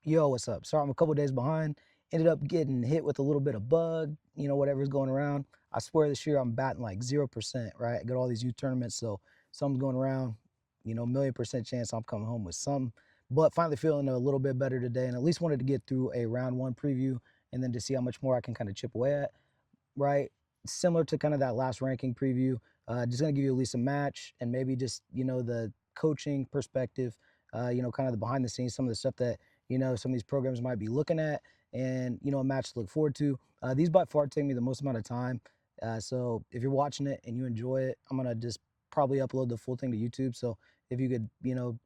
Yo, what's up? Sorry, I'm a couple days behind. Ended up getting hit with a little bit of bug, whatever's going around. I swear this year I'm batting like 0%, right? I got all these youth tournaments, so something's going around, million% chance I'm coming home with something. But finally feeling a little bit better today, and at least wanted to get through a round one preview and then to see how much more I can kind of chip away at, right? Similar to kind of that last ranking preview. Just gonna give you at least a match and maybe just the coaching perspective, kind of the behind the scenes, some of the stuff that some of these programs might be looking at, and a match to look forward to. These by far take me the most amount of time. So if you're watching it and you enjoy it, I'm gonna just probably upload the full thing to YouTube. So if you could,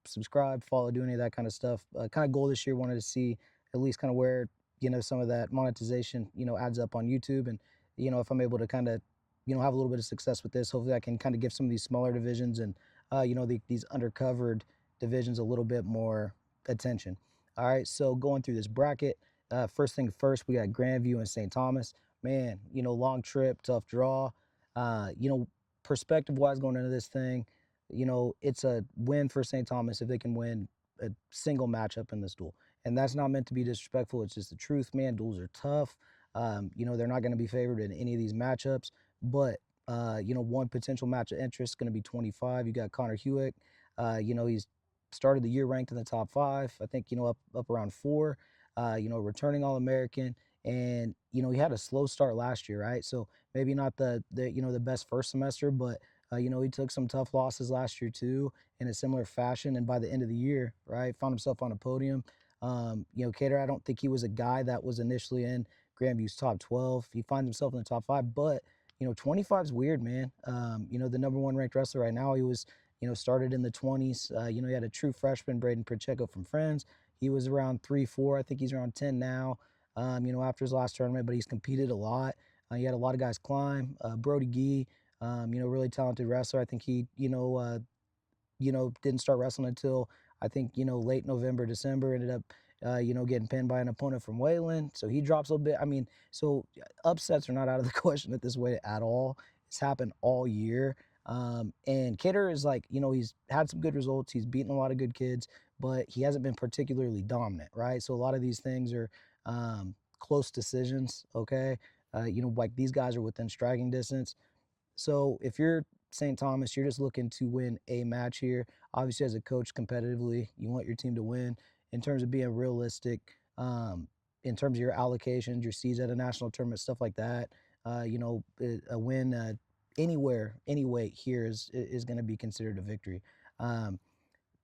subscribe, follow, do any of that kind of stuff. Kind of goal this year, wanted to see at least kind of where some of that monetization adds up on YouTube, and if I'm able to kind of have a little bit of success with this, hopefully I can kind of give some of these smaller divisions and these undercovered divisions a little bit more attention. All right, so going through this bracket, first thing first, we got Grandview and St. Thomas. Man, long trip, tough draw. Perspective-wise going into this thing, it's a win for St. Thomas if they can win a single matchup in this duel. And that's not meant to be disrespectful. It's just the truth, man. Duels are tough. They're not going to be favored in any of these matchups. But, one potential match of interest is going to be 25. You got Connor Hewitt. He's started the year ranked in the top 5. I think, up around 4. Returning All-American. And, he had a slow start last year, right? So maybe not the best first semester, but he took some tough losses last year too in a similar fashion. And by the end of the year, right, found himself on a podium. Cater, I don't think he was a guy that was initially in Grandview's top 12. He finds himself in the top 5, but 25 is weird, man. The number one ranked wrestler right now, he was, started in the 20s. He had a true freshman, Braden Pacheco from Friends. He was around 3, 4. I think he's around 10 now, after his last tournament, but he's competed a lot. He had a lot of guys climb. Brody Gee, really talented wrestler. I think he, didn't start wrestling until I think, late November, December, ended up, getting pinned by an opponent from Wayland. So he drops a little bit. I mean, so upsets are not out of the question at this way at all. It's happened all year. And Kidder is like, he's had some good results. He's beaten a lot of good kids, but he hasn't been particularly dominant, right? So a lot of these things are close decisions, okay? Like these guys are within striking distance. So if you're St. Thomas, you're just looking to win a match here. Obviously, as a coach, competitively, you want your team to win. In terms of being realistic, in terms of your allocations, your seeds at a national tournament, stuff like that, a win anywhere, any weight here is going to be considered a victory.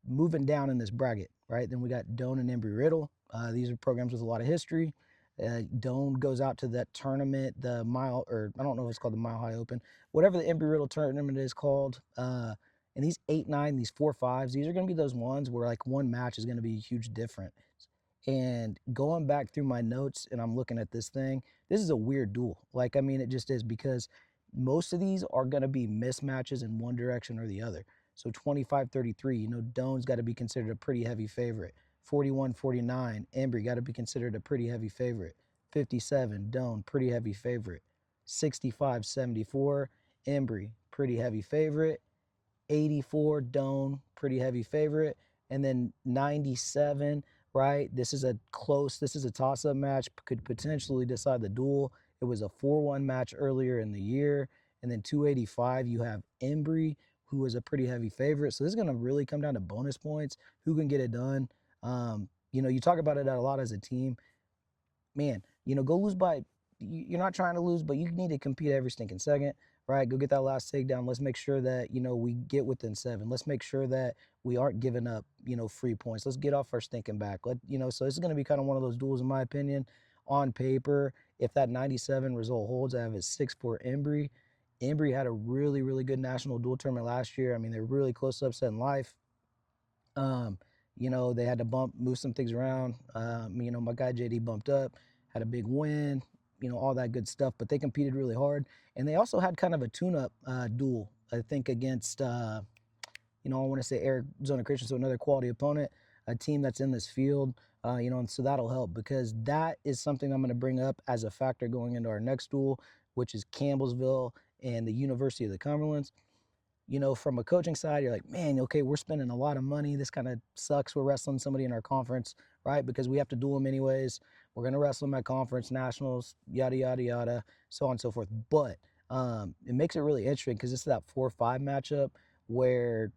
Moving down in this bracket, right? Then we got Doane and Embry-Riddle. These are programs with a lot of history. Doane goes out to that tournament, the mile, or I don't know if it's called the Mile High Open, whatever the Embry-Riddle tournament is called. And these 8-9, these 4-5s, these are going to be those ones where like one match is going to be huge different. And going back through my notes and I'm looking at this thing, this is a weird duel. Like, I mean, it just is, because most of these are going to be mismatches in one direction or the other. So 25-33, Doane's got to be considered a pretty heavy favorite. 41-49, Embry got to be considered a pretty heavy favorite. 57, Doane, pretty heavy favorite. 65-74, Embry, pretty heavy favorite. 84, Doane, pretty heavy favorite. And then 97, right? This is a toss-up match, could potentially decide the duel. It was a 4-1 match earlier in the year. And then 285, you have Embry, who was a pretty heavy favorite. So this is going to really come down to bonus points, who can get it done. You talk about it a lot as a team. Man, go lose by, you're not trying to lose, but you need to compete every stinking second, right? Go get that last takedown. Let's make sure that, we get within 7. Let's make sure that we aren't giving up, free points. Let's get off our stinking back. So this is going to be kind of one of those duels, in my opinion. On paper, if that 97 result holds, I have a 6-4 Embry. Embry had a really, really good national dual tournament last year. I mean, they're really close to upsetting life. They had to move some things around. My guy JD bumped up, had a big win, all that good stuff. But they competed really hard. And they also had kind of a tune-up duel, I think, against, I want to say Arizona Christian, so another quality opponent, a team that's in this field, and so that'll help, because that is something I'm going to bring up as a factor going into our next duel, which is Campbellsville and the University of the Cumberlands. From a coaching side, you're like, man, okay, we're spending a lot of money. This kind of sucks. We're wrestling somebody in our conference, right? Because we have to duel them anyways. We're going to wrestle them at conference, nationals, yada, yada, yada, so on and so forth. But it makes it really interesting because it's that 4-5 matchup where,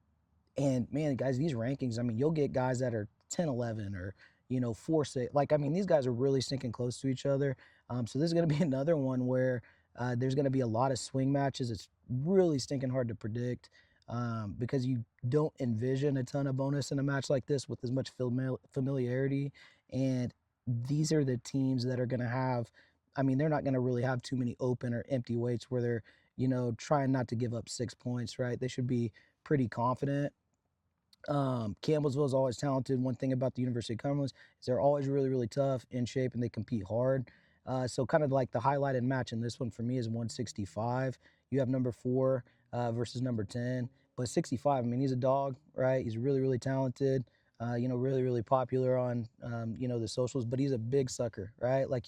and man, guys, these rankings, I mean, you'll get guys that are 10-11 or, 4-6. Like, I mean, these guys are really sticking close to each other. So this is going to be another one where there's going to be a lot of swing matches. It's really stinking hard to predict because you don't envision a ton of bonus in a match like this with as much familiarity. And these are the teams that are going to have, I mean, they're not going to really have too many open or empty weights where they're, trying not to give up 6 points, right? They should be pretty confident. Campbellsville is always talented. One thing about the University of Cumberland is they're always really, really tough, in shape, and they compete hard. So kind of like the highlighted match in this one for me is 165. You have number 4 versus number 10. But 65, I mean, he's a dog, right? He's really, really talented, really, really popular on, the socials, but he's a big sucker, right? Like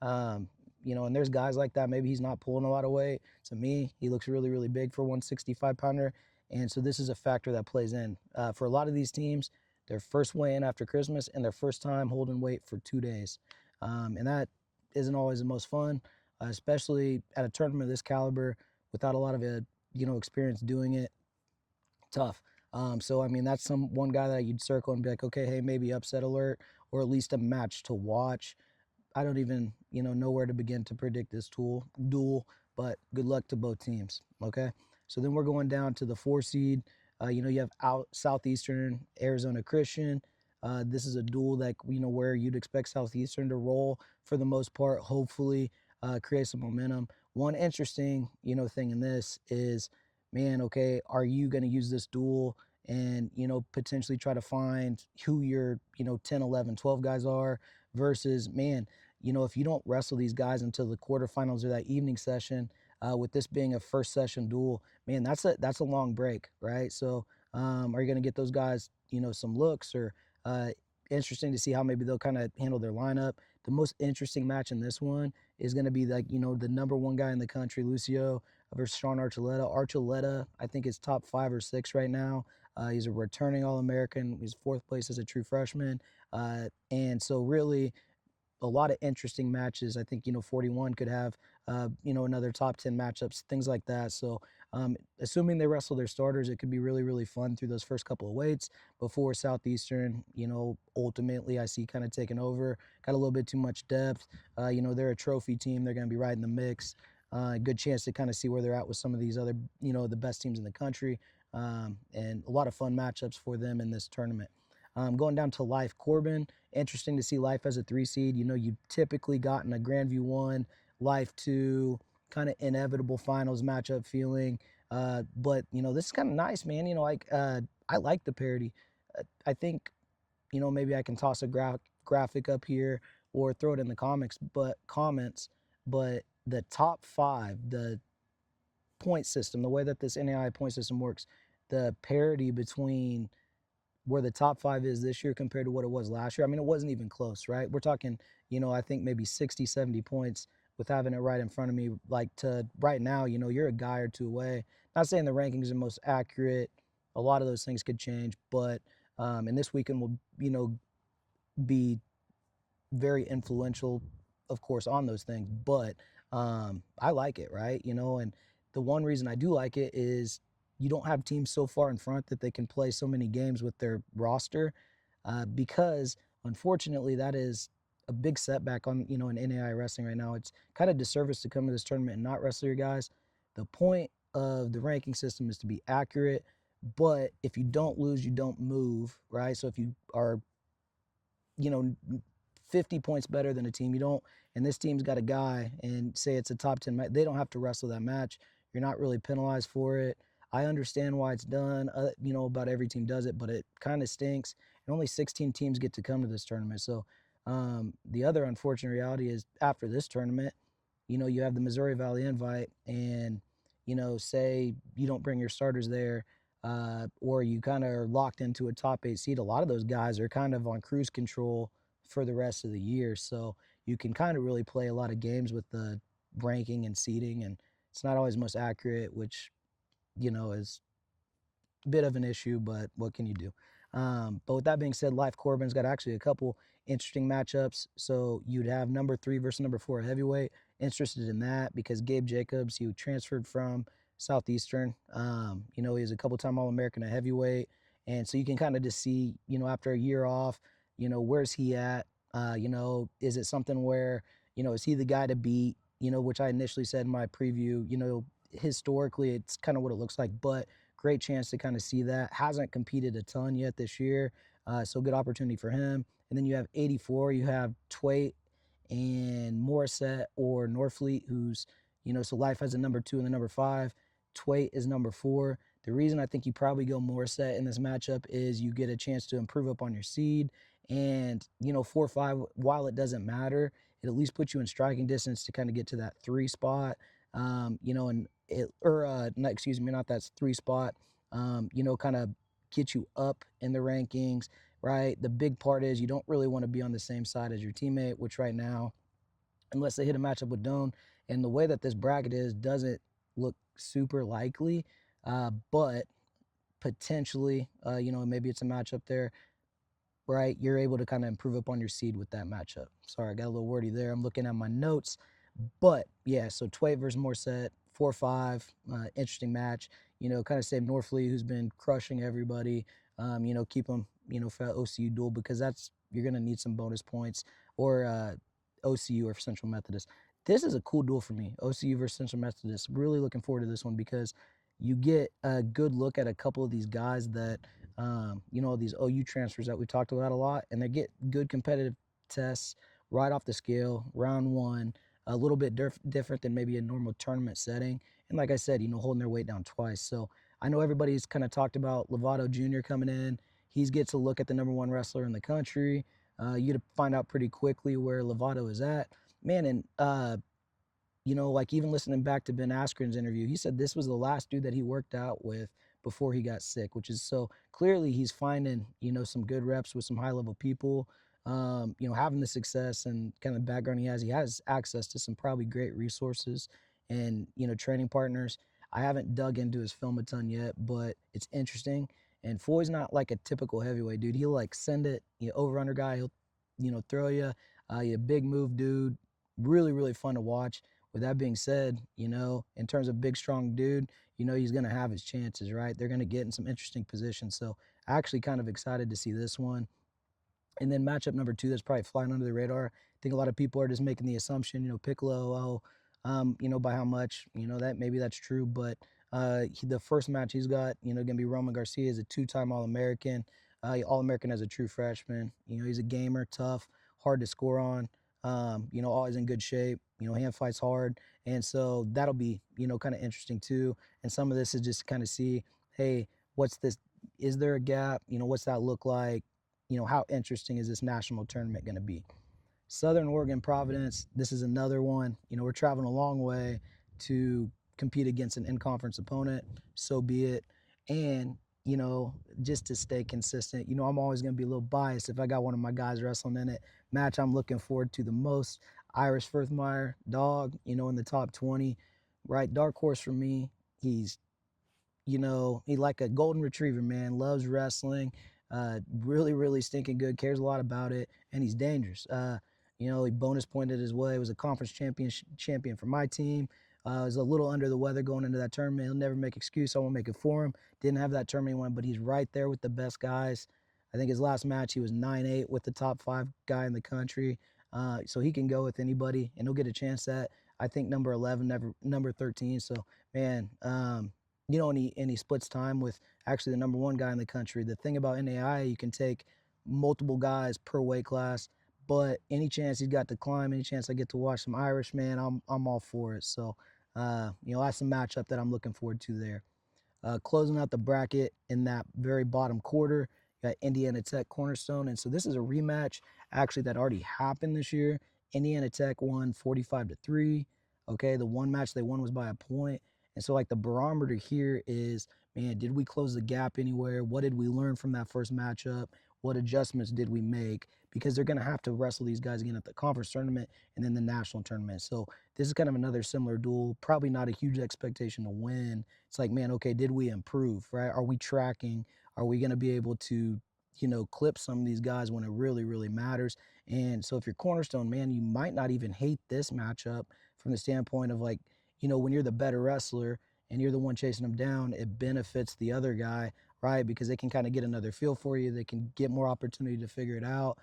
um, and there's guys like that. Maybe he's not pulling a lot of weight. To me, he looks really, really big for 165 pounder. And so this is a factor that plays in. For a lot of these teams, their first weigh-in after Christmas and their first time holding weight for 2 days. And that isn't always the most fun, especially at a tournament of this caliber without a lot of experience doing it. Tough. So I mean, that's one guy that you'd circle and be like, okay, hey, maybe upset alert or at least a match to watch. I don't even, know where to begin to predict this duel, but good luck to both teams. Okay. So then we're going down to the 4 seed. You have out Southeastern Arizona Christian. This is a duel that, where you'd expect Southeastern to roll for the most part, hopefully create some momentum. One interesting, thing in this is, man, okay, are you going to use this duel and, potentially try to find who your, 10, 11, 12 guys are versus, man, if you don't wrestle these guys until the quarterfinals or that evening session, with this being a first session duel, man, that's a long break, right? So, are you going to get those guys, some looks or uh, interesting to see how maybe they'll kind of handle their lineup. The most interesting match in this one is going to be like the number 1 guy in the country, Lucio versus Sean Archuleta. Archuleta, I think, is top 5 or 6 right now. He's a returning All-American. He's 4th place as a true freshman, and so really a lot of interesting matches. I think 41 could have another top 10 matchups, things like that. So assuming they wrestle their starters, it could be really, really fun through those first couple of weights before Southeastern, ultimately I see kind of taking over. Got a little bit too much depth. They're a trophy team. They're going to be right in the mix. Good chance to kind of see where they're at with some of these other, the best teams in the country, and a lot of fun matchups for them in this tournament. Going down to Life Corbin, interesting to see Life as a 3 seed. You typically gotten a Grandview 1, Life 2, kind of inevitable finals matchup feeling. But this is kind of nice, man. I like the parity. I think maybe I can toss a graphic up here or throw it in the comments. But the top 5, the point system, the way that this NAIA point system works, the parity between where the top 5 is this year compared to what it was last year. I mean, it wasn't even close, right? We're talking, I think maybe 60, 70 points with having it right in front of me. Like to right now, you're a guy or 2 away. Not saying the rankings are most accurate. A lot of those things could change, but and this weekend will, be very influential, of course, on those things. But I like it, right? And the one reason I do like it is you don't have teams so far in front that they can play so many games with their roster, because unfortunately that is a big setback on in NAI wrestling right now. It's kind of disservice to come to this tournament and not wrestle your guys. The point of the ranking system is to be accurate, but if you don't lose, you don't move, right? So if you are you know 50 points better than a team, you don't, and this team's got a guy and say it's a top 10 match, they don't have to wrestle that match. You're not really penalized for it. I understand why it's done. About every team does it, but it kind of stinks, and only 16 teams get to come to this tournament. So the other unfortunate reality is after this tournament, you have the Missouri Valley Invite, and say you don't bring your starters there, or you kind of are locked into a top 8 seed. A lot of those guys are kind of on cruise control for the rest of the year, so you can kind of really play a lot of games with the ranking and seeding, and it's not always most accurate, which is a bit of an issue, but what can you do? But with that being said, Life Corbin's got actually a couple interesting matchups. So you'd have number 3 versus number 4 heavyweight. Interested in that because Gabe Jacobs, he transferred from Southeastern. He's a couple-time All-American at heavyweight. And so you can kind of just see, after a year off, where's he at? Is it something where, is he the guy to beat? Which I initially said in my preview, historically, it's kind of what it looks like. But great chance to kind of see that. Hasn't competed a ton yet this year, so good opportunity for him. And then you have 84. You have Twait and Morissette or Norfleet, who's so Life has a number 2 and the number 5. Twait is number 4. The reason I think you probably go Morissette in this matchup is you get a chance to improve up on your seed, and 4-5. While it doesn't matter, it at least puts you in striking distance to kind of get to that 3 spot. And it, or not, excuse me, not that 3 spot, kind of get you up in the rankings, right? The big part is you don't really want to be on the same side as your teammate, which right now, unless they hit a matchup with Doan, and the way that this bracket is, doesn't look super likely, but potentially, maybe it's a matchup there, right? You're able to kind of improve up on your seed with that matchup. Sorry, I got a little wordy there. I'm looking at my notes. But yeah, so Twait versus Morissette, 4-5, interesting match. Kind of save Norfleet, who's been crushing everybody. Keep him, for that OCU duel because you're gonna need some bonus points, or OCU or Central Methodist. This is a cool duel for me, OCU versus Central Methodist. Really looking forward to this one because you get a good look at a couple of these guys that, these OU transfers that we talked about a lot, and they get good competitive tests right off the scale, round 1, a little bit different than maybe a normal tournament setting. And like I said, holding their weight down twice. So I know everybody's kind of talked about Lovato Jr. coming in. He gets a look at the number 1 wrestler in the country. You find out pretty quickly where Lovato is at. Man, and like even listening back to Ben Askren's interview, he said this was the last dude that he worked out with before he got sick, which is so clearly he's finding, some good reps with some high level people, having the success and kind of background he has access to some probably great resources and, training partners. I haven't dug into his film a ton yet, but it's interesting. And Foy's not like a typical heavyweight dude. He'll like send it, over under guy. He'll, throw you, a big move dude. Really, really fun to watch. With that being said, in terms of big, strong dude, he's going to have his chances, right? They're going to get in some interesting positions. So actually kind of excited to see this one. And then matchup number 2 that's probably flying under the radar. I think a lot of people are just making the assumption, Piccolo, by how much, that maybe that's true. But the first match he's got, going to be Roman Garcia. Is a 2-time All-American. All-American as a true freshman. He's a gamer, tough, hard to score on. Always in good shape. Hand fights hard. And so that'll be, kind of interesting too. And some of this is just to kind of see, hey, what's this? Is there a gap? What's that look like? How interesting is this national tournament going to be? Southern Oregon Providence, this is another one. We're traveling a long way to compete against an in-conference opponent, so be it. And, just to stay consistent, I'm always going to be a little biased if I got one of my guys wrestling in it. Match I'm looking forward to the most, Irish Firthmeyer, dog, in the top 20, right? Dark horse for me. He's he like a golden retriever, man. Loves wrestling. Really, really stinking good. Cares a lot about it, and he's dangerous. He bonus pointed his way. Was a conference champion for my team. Was a little under the weather going into that tournament. He'll never make excuse. I won't make it for him. Didn't have that tournament win, but he's right there with the best guys. I think his last match he was 9-8 with the top 5 guy in the country. So he can go with anybody, and he'll get a chance at I think number 11, number 13. So man. And he splits time with actually the number 1 guy in the country. The thing about NAIA, you can take multiple guys per weight class, but any chance he's got to climb, any chance I get to watch some Irish, man, I'm all for it. So, that's a matchup that I'm looking forward to there. Closing out the bracket in that very bottom quarter, you got Indiana Tech Cornerstone. And so this is a rematch actually that already happened this year. Indiana Tech won 45-3. Okay, the one match they won was by a point. And so like the barometer here is, man, did we close the gap anywhere? What did we learn from that first matchup? What adjustments did we make? Because they're going to have to wrestle these guys again at the conference tournament and then the national tournament. So this is kind of another similar duel. Probably not a huge expectation to win. It's like, man, okay, did we improve, right? Are we tracking? Are we going to be able to, clip some of these guys when it really, really matters. And so if you're Cornerstone, man, you might not even hate this matchup from the standpoint of like, when you're the better wrestler and you're the one chasing them down, it benefits the other guy, right? Because they can kind of get another feel for you. They can get more opportunity to figure it out.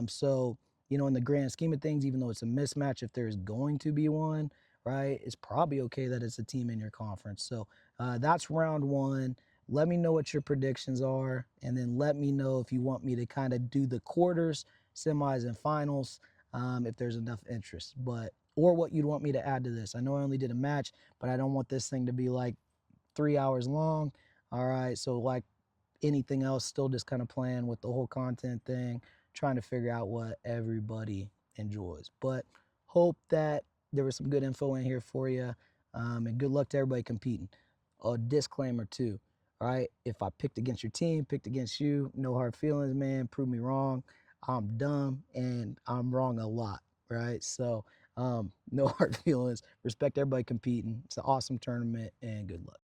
So, in the grand scheme of things, even though it's a mismatch, if there's going to be one, right, it's probably okay that it's a team in your conference. So that's round one. Let me know what your predictions are, and then let me know if you want me to kind of do the quarters, semis, and finals, if there's enough interest, or what you'd want me to add to this. I know I only did a match, but I don't want this thing to be like 3 hours long. All right, so like anything else, still just kind of playing with the whole content thing, trying to figure out what everybody enjoys. But hope that there was some good info in here for you, and good luck to everybody competing. A disclaimer too, all right? If I picked against your team, picked against you, no hard feelings, man. Prove me wrong. I'm dumb and I'm wrong a lot, right? So no hard feelings. Respect everybody competing. It's an awesome tournament, and good luck.